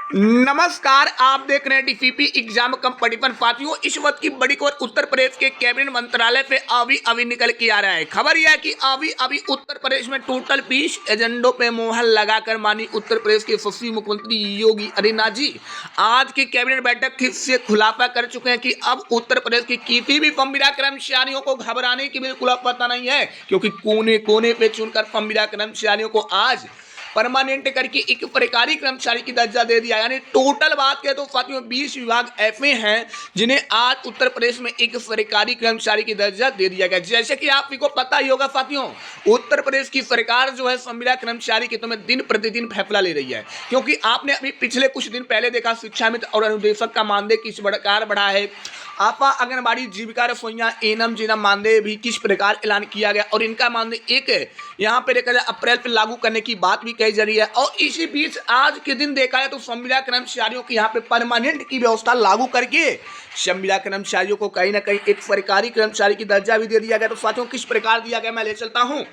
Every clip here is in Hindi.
नमस्कार, आप देख रहे हैं डीसीपी एग्जाम कंपटीशन। साथियों, इस वक्त की बड़ी खबर उत्तर प्रदेश के कैबिनेट मंत्रालय से अभी अभी निकल के आ रहा है। खबर यह है कि अभी अभी उत्तर प्रदेश में टोटल 20 एजेंडों पे मोहर लगाकर मानी उत्तर प्रदेश के यशस्वी मुख्यमंत्री योगी आदित्यनाथ जी आज की कैबिनेट बैठक से खुलासा कर चुके हैं कि अब उत्तर प्रदेश की किसी भी संविदा कर्मचारियों को घबराने की बिल्कुल पता नहीं है, क्योंकि कोने कोने पे चुनकर संविदा कर्मचारियों को आज परमानेंट करके एक सरकारी कर्मचारी की दर्जा दे दिया। यानी टोटल बात करें तो साथियों 20 विभाग ऐसे हैं जिन्हें आज उत्तर प्रदेश में एक सरकारी कर्मचारी की दर्जा दे दिया गया। जैसे कि आपको पता ही होगा साथियों, उत्तर प्रदेश की सरकार जो है संविदा कर्मचारी के में दिन प्रतिदिन फैसला ले रही है, क्योंकि आपने अभी पिछले कुछ दिन पहले देखा शिक्षा मित्र और अनुदेशक का मानदेय किस प्रकार बढ़ा है। आपा आंगनबाड़ी जीविका रसोइया एनम जिनम मानदेय भी किस प्रकार ऐलान किया गया और इनका मानदेय एक यहाँ पे देखा जाए अप्रैल पे लागू करने की बात भी कही जा रही है। और इसी बीच आज के दिन देखा है तो संविदा कर्मचारियों की यहाँ पे परमानेंट की व्यवस्था लागू करके संविदा कर्मचारियों को कहीं ना कहीं एक सरकारी कर्मचारी की दर्जा भी दे दिया गया। तो साथियों किस प्रकार दिया गया मैं ले चलता हूँ,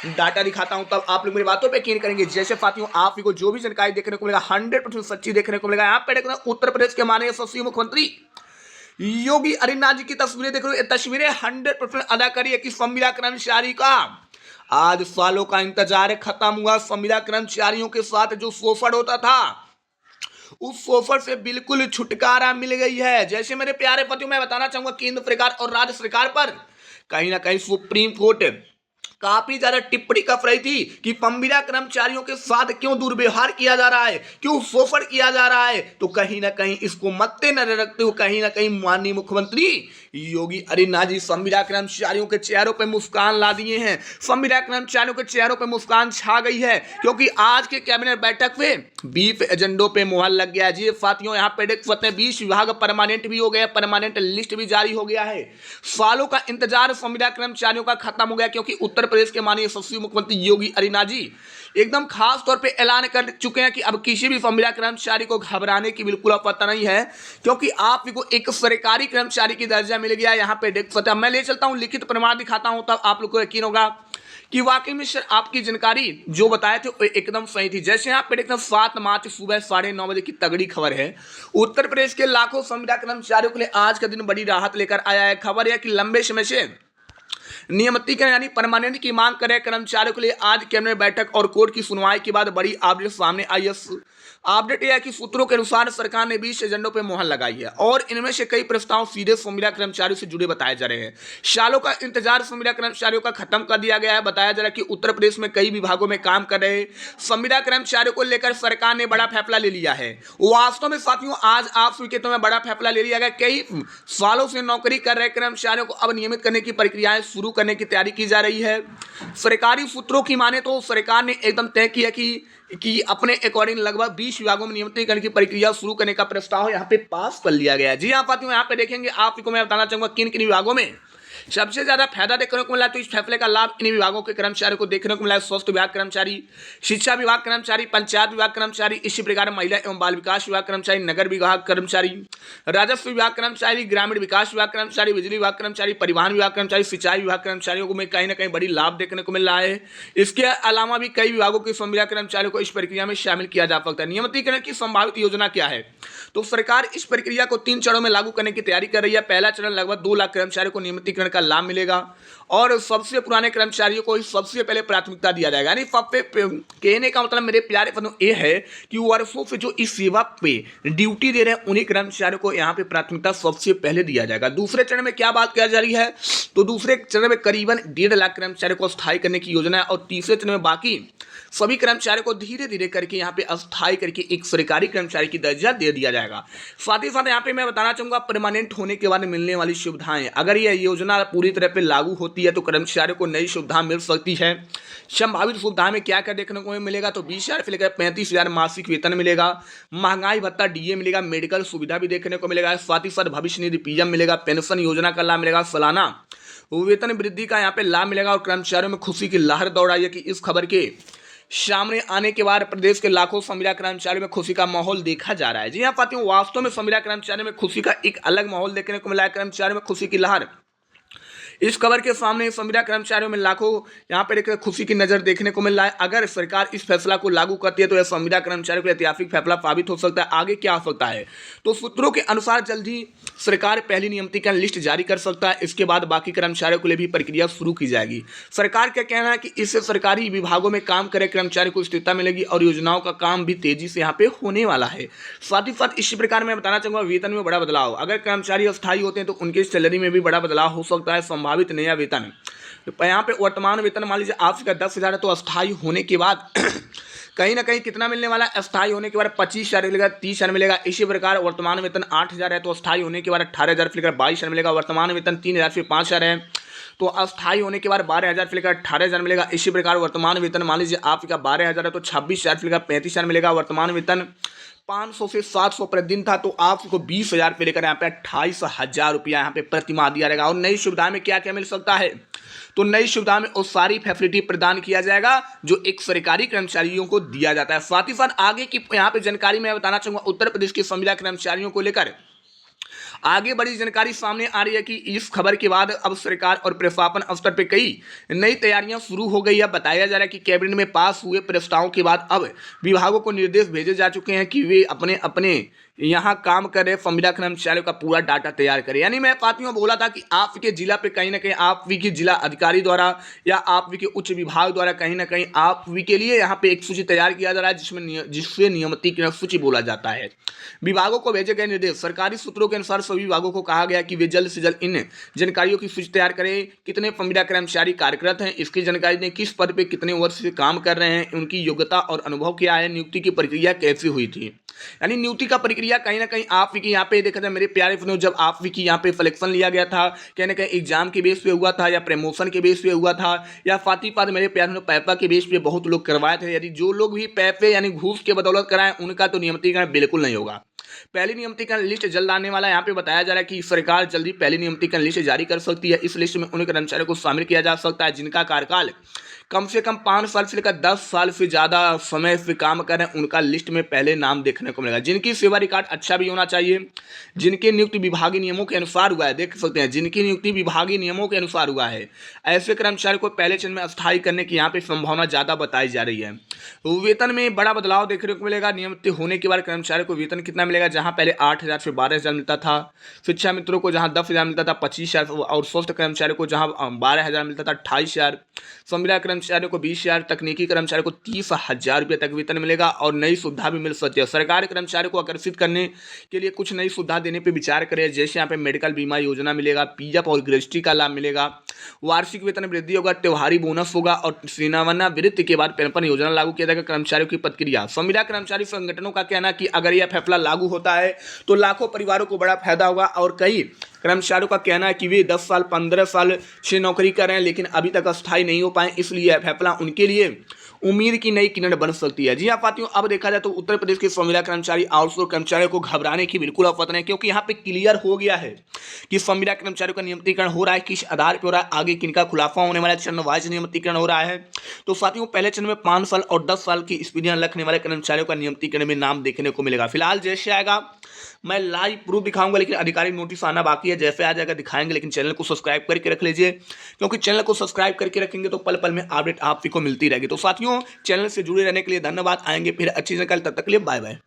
डाटा दिखाता हूं, तब आप लोग मेरी बातों पे यकीन करेंगे। जैसे साथियों आपको जो भी जानकारी देखने को मिलेगा 100% सच्ची देखने को मिलेगा। यहाँ पे देखना उत्तर प्रदेश के माननीय यशस्वी मुख्यमंत्री योगी आदित्यनाथ जी की तस्वीरें देख रहे हो। तस्वीरें 100% अदा करी है कि संविदा कर्मचारी का आज सालों का इंतजार खत्म हुआ। संविदा कर्मचारियों के साथ जो शोषण होता था उस शोषण से बिल्कुल छुटकारा मिल गई है। जैसे मेरे प्यारे पतियों मैं बताना चाहूंगा, केंद्र सरकार और राज्य सरकार पर कहीं ना कहीं सुप्रीम कोर्ट काफी ज्यादा टिप्पणी कर रही थी कि संविदा कर्मचारियों के साथ क्यों दुर्व्यवहार किया जा रहा है, क्यों शोषण किया जा रहा है। तो कहीं ना कहीं इसको मद्देनजर रखते हुए कहीं ना कहीं माननीय मुख्यमंत्री योगी आदित्यनाथ जी संविदा कर्मचारियों के चेहरों पर मुस्कान ला दिए हैं। संविदा कर्मचारियों के चेहरों पर मुस्कान छा गई है, क्योंकि आज के कैबिनेट बैठक में 20 एजेंडों पे मुहर लग गया है। जी साथियों, यहाँ पे देख सकते हैं 20 विभाग परमानेंट भी हो गया, परमानेंट लिस्ट भी जारी हो गया है। सालों का इंतजार संविदा कर्मचारियों का खत्म हो गया, क्योंकि उत्तर प्रदेश के माननीय यशस्वी मुख्यमंत्री योगी आदित्यनाथ जी एकदम खास तौर पे ऐलान कर चुके हैं कि अब किसी भी संविदा कर्मचारी को घबराने की बिल्कुल पता नहीं है, क्योंकि आपको एक सरकारी कर्मचारी की दर्जा मिल गया। यहाँ पे देख सकते हैं, मैं ले चलता हूं लिखित प्रमाण दिखाता हूं, तब आप लोग को यकीन होगा कि वाकई में सर आपकी जानकारी जो बताए थे एकदम सही थी। जैसे यहाँ पे देखते हैं 7 मार्च सुबह 9:30 बजे की तगड़ी खबर है। उत्तर प्रदेश के लाखों संविदा कर्मचारियों के लिए आज का दिन बड़ी राहत लेकर आया है। खबर है कि लंबे समय से नियमितीकरण यानी परमानेंट की मांग कर रहे कर्मचारियों के लिए आज कैबिनेट बैठक और कोर्ट की सुनवाई के बाद बड़ी अपडेट सामने आई है। अपडेट यह है कि सूत्रों के अनुसार सरकार ने 20 एजेंडों पर मोहर लगाई है और इनमें से कई प्रस्ताव सीधे संविदा कर्मचारियों से जुड़े बताए जा रहे हैं। सालों का इंतजार संविदा कर्मचारियों का खत्म कर दिया गया है। बताया जा रहा है कि उत्तर प्रदेश में कई विभागों में काम कर रहे संविदा कर्मचारियों को लेकर सरकार ने बड़ा फैसला ले लिया है। वास्तव में साथियों आज आप स्वीकृत में बड़ा फैसला ले लिया गया। कई सालों से नौकरी कर रहे कर्मचारियों को अब नियमित करने की प्रक्रियाएं शुरू करने की तैयारी की जा रही है। सरकारी सूत्रों की माने तो सरकार ने एकदम तय किया कि अपने अकॉर्डिंग लगभग 20 विभागों में नियमितीकरण की प्रक्रिया शुरू करने का प्रस्ताव यहाँ पे पास कर लिया गया है। जी हाँ साथियों, यहाँ पे देखेंगे आपको मैं बताना चाहूंगा किन किन विभागों में सबसे ज्यादा फायदा देखने को मिला। तो इस फैसले का लाभ इन विभागों के कर्मचारियों को देखने को मिला है। स्वास्थ्य विभाग कर्मचारी, शिक्षा विभाग कर्मचारी, पंचायत विभाग कर्मचारी, इसी प्रकार महिला एवं बाल विकास विभाग कर्मचारी, नगर विभाग कर्मचारी, राजस्व विभाग कर्मचारी, ग्रामीण विकास विभाग कर्मचारी, बिजली विभाग कर्मचारी, परिवहन विभाग कर्मचारी, सिंचाई विभाग कर्मचारियों को कहीं ना कहीं बड़ी लाभ देखने को मिल रहा है। इसके अलावा भी कई विभागों के संविदा कर्मचारियों को इस प्रक्रिया में शामिल किया जा सकता है। नियमितीकरण की संभावित योजना क्या है, तो सरकार इस प्रक्रिया को 3 चरणों में लागू करने की तैयारी कर रही है। पहला चरण लगभग 2 लाख कर्मचारियों को नियमितीकरण का लाभ मिलेगा और सबसे पुराने कर्मचारियों को सबसे पहले प्राथमिकता दिया जाएगा। यानी कहने का मतलब मेरे प्यारे बंधुओं ये है कि वर्षों से जो इस सेवा पे ड्यूटी दे रहे हैं उन्हीं कर्मचारियों को यहाँ पे प्राथमिकता सबसे पहले दिया जाएगा। दूसरे चरण में क्या बात की जा रही है, तो दूसरे चरण में करीबन 1.5 लाख कर्मचारियों को स्थायी करने की योजना है और तीसरे चरण में बाकी सभी कर्मचारियों को धीरे धीरे करके यहाँ पे अस्थायी करके एक सरकारी कर्मचारी की दर्जा दे दिया जाएगा। साथ ही साथ यहाँ पे मैं बताना चाहूंगा परमानेंट होने के बाद मिलने वाली सुविधाएं, अगर यह योजना पूरी तरह पे लागू होती है तो कर्मचारियों को नई सुविधा मिल सकती है। संभावित सुविधा में क्या क्या देखने को मिलेगा, तो 20,000 से लेकर 35,000 मासिक वेतन मिलेगा, महंगाई भत्ता डीए मिलेगा, मेडिकल सुविधा भी देखने को मिलेगा, साथ ही साथ भविष्य निधि पीएम मिलेगा, पेंशन योजना का लाभ मिलेगा, सालाना वेतन वृद्धि का यहाँ पे लाभ मिलेगा और कर्मचारियों में खुशी की लहर दौड़ाई है कि इस खबर के सामने आने के बाद प्रदेश के लाखों संविदा कर्मचारियों में खुशी का माहौल देखा जा रहा है। जी हाँ साथियों, वास्तव में संविदा कर्मचारियों में खुशी का एक अलग माहौल देखने को मिला है। कर्मचारियों में खुशी की लहर इस खबर के सामने संविदा कर्मचारियों में लाखों यहाँ पर एक खुशी की नजर देखने को मिल रहा है। अगर सरकार इस फैसला को लागू करती है तो यह संविदा कर्मचारियों के ऐतिहासिक फैसला साबित हो सकता है। आगे क्या हो सकता है, तो सूत्रों के अनुसार जल्द ही सरकार पहली नियमितीकरण लिस्ट जारी कर सकता है। इसके बाद बाकी कर्मचारियों के लिए भी प्रक्रिया शुरू की जाएगी। सरकार का कहना है कि इससे सरकारी विभागों में काम करे कर्मचारियों को स्थिरता मिलेगी और योजनाओं का काम भी तेजी से यहाँ पे होने वाला है। साथ ही साथ इसी प्रकार मैं बताना चाहूंगा वेतन में बड़ा बदलाव। अगर कर्मचारी अस्थायी होते हैं तो उनके सैलरी में भी बड़ा बदलाव हो सकता है। संभावित नया वेतन, यहाँ पे वर्तमान वेतन मान लीजिए आपका 10,000 है तो अस्थायी होने के बाद कहीं ना कहीं कितना मिलने वाला है, अस्थायी होने के बाद 25,000 मिलेगा, 30,000 मिलेगा। इसी प्रकार वर्तमान वेतन 8,000 है तो अस्थायी होने के बाद 18,000 मिलेगा, 22,000 मिलेगा। वर्तमान वेतन 3,000 से 5,000 है तो अस्थायी होने के बाद 12,000 मिलेगा, 18,000 मिलेगा। इसी प्रकार वर्तमान वेतन मान लीजिए आपका 12,000 है तो 26,000 मिलेगा, 35,000 मिलेगा। वर्तमान वेतन 500 से 700 प्रतिदिन था तो आपको 20,000 पे लेकर यहाँ पे 28,000 रुपया यहाँ पे प्रतिमाह दिया जाएगा। और नई सुविधा में क्या क्या मिल सकता है, तो नई सुविधा में वो सारी फैसिलिटी प्रदान किया जाएगा जो एक सरकारी कर्मचारियों को दिया जाता है। साथ ही साथ आगे की यहाँ पे जानकारी मैं बताना चाहूंगा उत्तर प्रदेश के संविदा कर्मचारियों को लेकर आगे बड़ी जानकारी सामने आ रही है कि इस खबर के बाद अब सरकार और प्रशासन स्तर पर कई नई तैयारियां शुरू हो गई है। बताया जा रहा है कि कैबिनेट में पास हुए प्रस्तावों के बाद अब विभागों को निर्देश भेजे जा चुके हैं कि वे अपने अपने यहाँ काम कर रहे संविदा कर्मचारियों का पूरा डाटा तैयार करें। यानी मैं साथियों बोला था कि आपके जिला पे कहीं ना कहीं आपके जिला अधिकारी द्वारा या आपके उच्च विभाग द्वारा कहीं ना कहीं आपके लिए यहाँ पे एक सूची तैयार किया जा रहा है जिससे नियमितीकरण सूची बोला जाता है। विभागों को भेजे गए निर्देश, सरकारी सूत्रों के अनुसार सभी विभागों को कहा गया कि वे जल्द से जल्द इन जानकारियों की सूची तैयार करें। कितने संविदा कर्मचारी कार्यरत हैं, इसकी जानकारी दें। किस पद पे कितने वर्ष से काम कर रहे हैं, उनकी योग्यता और अनुभव क्या है, नियुक्ति की प्रक्रिया कैसी हुई थी। यानी नियुक्ति का प्रक्रिया कहीं ना कहीं आपकी यहाँ पे देखा जाए मेरे प्यारे फ्रेंड्स, जब आपकी यहाँ पे सिलेक्शन लिया गया था कहीं ना कहीं एग्जाम के बेस पे हुआ था या प्रमोशन के बेस पे हुआ था या साथ ही साथ मेरे प्यारे पैपा के बेस पे बहुत लोग करवाए थे। यदि जो लोग भी पैपे यानी घूस के बदौलत कराएं उनका तो नियमितीकरण बिल्कुल नहीं होगा। पहली नियमितीकरण लिस्ट जल्द आने वाला है। यहाँ पे बताया जा रहा है कि सरकार जल्दी पहली नियमितीकरण लिस्ट जारी कर सकती है। इस लिस्ट में उन कर्मचारियों को शामिल किया जा सकता है जिनका कार्यकाल कम से कम 5 साल से लेकर 10 साल से ज़्यादा समय से काम कर रहे हैं। उनका लिस्ट में पहले नाम देखने को मिलेगा। जिनकी सेवा रिकॉर्ड अच्छा भी होना चाहिए, जिनके नियुक्ति विभागीय नियमों के अनुसार हुआ है, देख सकते हैं जिनकी नियुक्ति विभागीय नियमों के अनुसार हुआ है, ऐसे कर्मचारी को पहले चरण में अस्थायी करने की यहाँ पे संभावना ज़्यादा बताई जा रही है। वेतन में बड़ा बदलाव देखने को मिलेगा। नियमित होने के बाद कर्मचारी को वेतन कितना मिलेगा, जहाँ पहले 8,000 से 12,000 मिलता था। शिक्षा मित्रों को जहाँ 10,000 मिलता था 25,000 और स्वास्थ्य कर्मचारियों को जहाँ 12,000 मिलता था 28,000। संविदा कर्मचारियों को 20,000, तकनीकी कर्मचारियों को 30,000 रुपये तक वेतन मिलेगा और नई सुविधा भी मिल सकती है। सरकार कर्मचारियों को आकर्षित करने के लिए कुछ नई सुविधा देने पर विचार करे, जैसे यहाँ पे मेडिकल बीमा योजना मिलेगा, पीएफ और ग्रेच्युटी का लाभ मिलेगा, वार्षिक वेतन वृद्धि होगा, त्योहारी बोनस होगा और सेवानिवृत्ति के बाद पेंशन योजना लागू किया जाएगा। कर्मचारियों की प्रतिक्रिया, संविदा कर्मचारी संगठनों का कहना है कि अगर यह फैसला लागू होता है तो लाखों परिवारों को बड़ा फायदा होगा और कई कर्मचारियों का कहना है कि वे 10 साल 15 साल से नौकरी कर रहे हैं लेकिन अभी तक अस्थायी नहीं हो पाए, इसलिए यह फैसला उनके लिए उम्मीद की नई किरण बन सकती है। जी हाँ साथियों, अब देखा जाए तो उत्तर प्रदेश के संविदा कर्मचारी आउटसोर्स कर्मचारियों को घबराने की बिल्कुल आवश्यकता नहीं, क्योंकि यहाँ पे क्लियर हो गया है कि संविदा कर्मचारियों का नियमितीकरण हो रहा है, किस आधार पर हो रहा है, आगे किनका खुलासा होने वाला है, चरण वाइज नियमितीकरण हो रहा है। तो साथियों पहले चरण में 5 साल और 10 साल की एक्सपीरियंस रखने वाले कर्मचारियों का नियमितीकरण में नाम देखने को मिलेगा। फिलहाल जैसे आएगा मैं लाइव प्रूफ दिखाऊंगा, लेकिन आधिकारिक नोटिस आना बाकी है। जैसे आ जाएगा दिखाएंगे, लेकिन चैनल को सब्सक्राइब करके रख लीजिए, क्योंकि चैनल को सब्सक्राइब करके रखेंगे तो पल पल में अपडेट आपको मिलती रहेगी। तो साथियों चैनल से जुड़े रहने के लिए धन्यवाद। आएंगे फिर अच्छी जानकारी, तब तक के लिए बाय बाय।